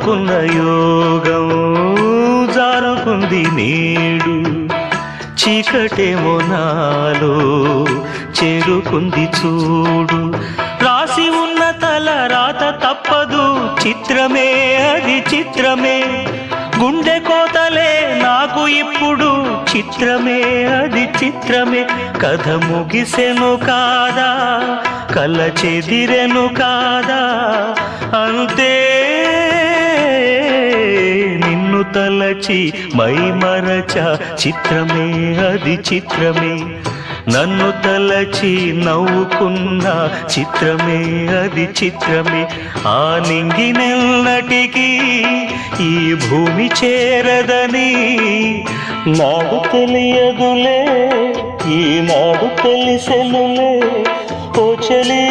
అనుకున్న యోగం జారుకుంది నేడు, చీకటేమో నాలో చేరుకుంది చూడు. రాసి ఉన్న తల రాత తప్పదు, చిత్రమే అది చిత్రమే, గుండె కోతలే నాకు ఇప్పుడు, చిత్రమే అది చిత్రమే. కథ ముగిసెను కాదా, కల చెదిరెను కాదా, అంతే నిన్ను తలచి మై మరచ, చిత్రమే అది చిత్రమే. నన్ను తలచి నవ్వుకున్న, చిత్రమే అది చిత్రమే. ఆ నింగినెన్నటికీ ఈ భూమి చేరదని నాడు తెలియదులే, ఈనాడు తెలిసెనులే ఓ చలి.